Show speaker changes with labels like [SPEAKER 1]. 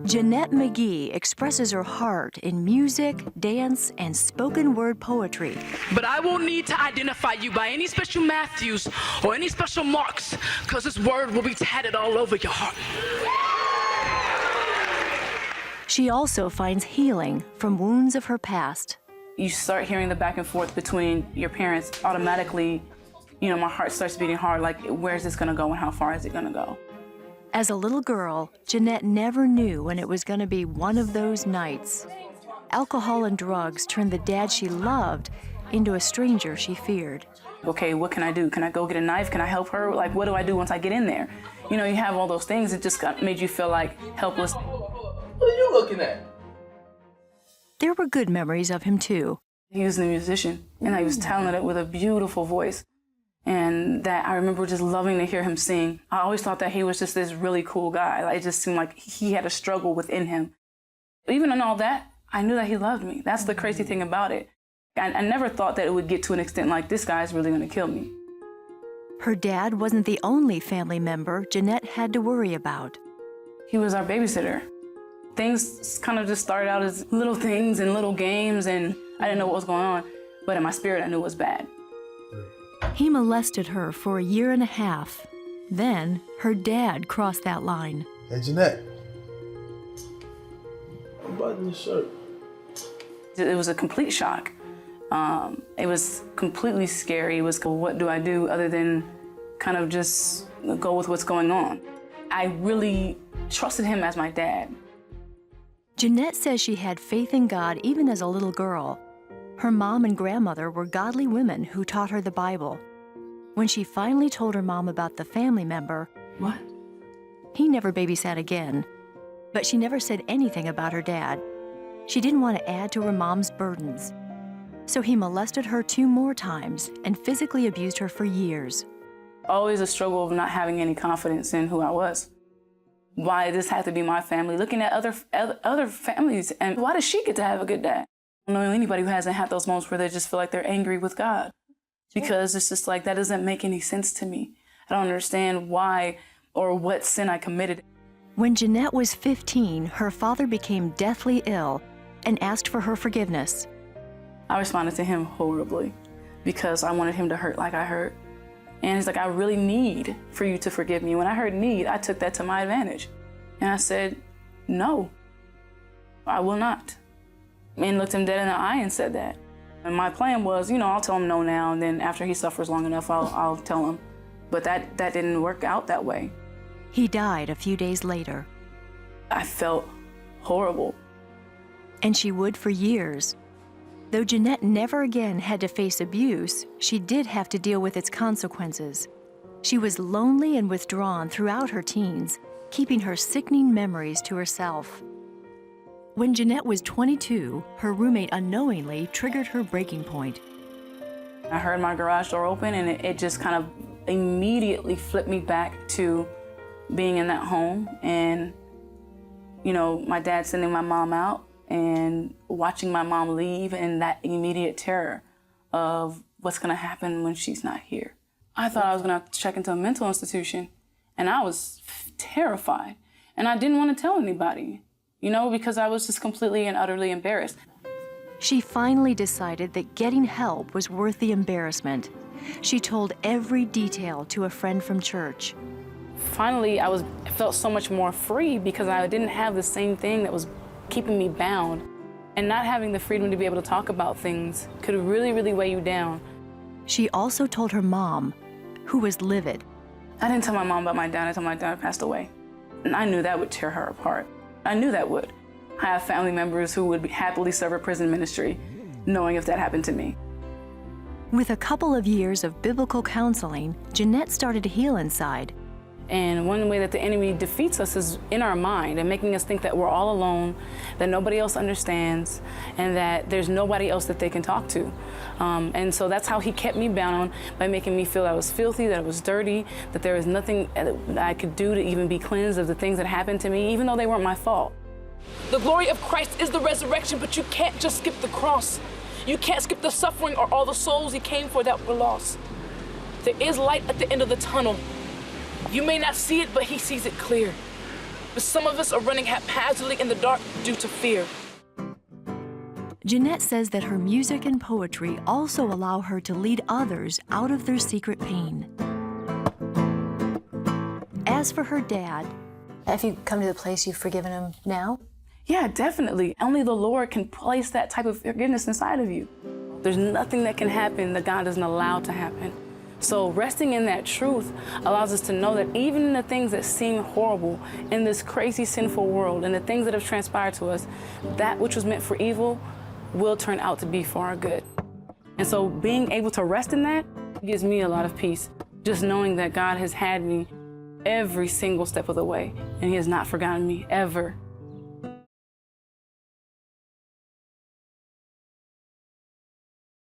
[SPEAKER 1] Jeanette McGee expresses her heart in music, dance, and spoken word poetry.
[SPEAKER 2] But I won't need to identify you by any special Matthews or any special marks, because this word will be tatted all over your heart.
[SPEAKER 1] She also finds healing from wounds of her past.
[SPEAKER 3] You start hearing the back and forth between your parents, automatically, my heart starts beating hard, like, where's this gonna go and how far is it gonna go?
[SPEAKER 1] As a little girl, Jeanette never knew when it was going to be one of those nights. Alcohol and drugs turned the dad she loved into a stranger she feared.
[SPEAKER 3] Okay, what can I do? Can I go get a knife? Can I help her? Like, what do I do once I get in there? You have all those things. It just made you feel like helpless.
[SPEAKER 4] What are you looking at?
[SPEAKER 1] There were good memories of him, too.
[SPEAKER 3] He was a musician, and he was talented with a beautiful voice. And that I remember just loving to hear him sing. I always thought that he was just this really cool guy. It just seemed like he had a struggle within him. Even in all that, I knew that he loved me. That's the crazy thing about it. I never thought that it would get to an extent like, this guy's really gonna kill me.
[SPEAKER 1] Her dad wasn't the only family member Jeanette had to worry about.
[SPEAKER 3] He was our babysitter. Things kind of just started out as little things and little games, and I didn't know what was going on. But in my spirit, I knew it was bad.
[SPEAKER 1] He molested her for 1.5 years. Then, her dad crossed that line.
[SPEAKER 4] Hey, Jeanette. Unbutton your shirt.
[SPEAKER 3] It was a complete shock. It was completely scary. It was, what do I do other than kind of just go with what's going on? I really trusted him as my dad.
[SPEAKER 1] Jeanette says she had faith in God even as a little girl. Her mom and grandmother were godly women who taught her the Bible. When she finally told her mom about the family member,
[SPEAKER 3] What?
[SPEAKER 1] He never babysat again. But she never said anything about her dad. She didn't want to add to her mom's burdens. So he molested her 2 more times and physically abused her for years.
[SPEAKER 3] Always a struggle of not having any confidence in who I was. Why this had to be my family, looking at other families, and why does she get to have a good dad? I don't know anybody who hasn't had those moments where they just feel like they're angry with God. Because it's just like, that doesn't make any sense to me. I don't understand why or what sin I committed.
[SPEAKER 1] When Jeanette was 15, her father became deathly ill and asked for her forgiveness.
[SPEAKER 3] I responded to him horribly because I wanted him to hurt like I hurt. And he's like, I really need for you to forgive me. When I heard need, I took that to my advantage. And I said, no, I will not. And looked him dead in the eye and said that. And my plan was, I'll tell him no now, and then after he suffers long enough, I'll tell him. But that didn't work out that way.
[SPEAKER 1] He died a few days later.
[SPEAKER 3] I felt horrible.
[SPEAKER 1] And she would for years. Though Jeanette never again had to face abuse, she did have to deal with its consequences. She was lonely and withdrawn throughout her teens, keeping her sickening memories to herself. When Jeanette was 22, her roommate unknowingly triggered her breaking point.
[SPEAKER 3] I heard my garage door open, and it just kind of immediately flipped me back to being in that home and, my dad sending my mom out and watching my mom leave, and that immediate terror of what's gonna happen when she's not here. I thought I was gonna have to check into a mental institution, and I was terrified. And I didn't want to tell anybody, because I was just completely and utterly embarrassed.
[SPEAKER 1] She finally decided that getting help was worth the embarrassment. She told every detail to a friend from church.
[SPEAKER 3] Finally, I felt so much more free because I didn't have the same thing that was keeping me bound. And not having the freedom to be able to talk about things could really, really weigh you down.
[SPEAKER 1] She also told her mom, who was livid.
[SPEAKER 3] I didn't tell my mom about my dad until my dad passed away. And I knew that would tear her apart. I knew that would. I have family members who would happily serve a prison ministry, knowing if that happened to me.
[SPEAKER 1] With a couple of years of biblical counseling, Jeanette started to heal inside.
[SPEAKER 3] And one way that the enemy defeats us is in our mind and making us think that we're all alone, that nobody else understands, and that there's nobody else that they can talk to. And so that's how he kept me bound, by making me feel I was filthy, that I was dirty, that there was nothing that I could do to even be cleansed of the things that happened to me, even though they weren't my fault.
[SPEAKER 2] The glory of Christ is the resurrection, but you can't just skip the cross. You can't skip the suffering or all the souls he came for that were lost. There is light at the end of the tunnel. You may not see it, but he sees it clear. But some of us are running haphazardly in the dark due to fear.
[SPEAKER 1] Jeanette says that her music and poetry also allow her to lead others out of their secret pain. As for her dad, have you come to the place you've forgiven him now?
[SPEAKER 3] Yeah, definitely. Only the Lord can place that type of forgiveness inside of you. There's nothing that can happen that God doesn't allow to happen. So resting in that truth allows us to know that even in the things that seem horrible in this crazy, sinful world and the things that have transpired to us, that which was meant for evil will turn out to be for our good. And so being able to rest in that gives me a lot of peace. Just knowing that God has had me every single step of the way and He has not forgotten me, ever.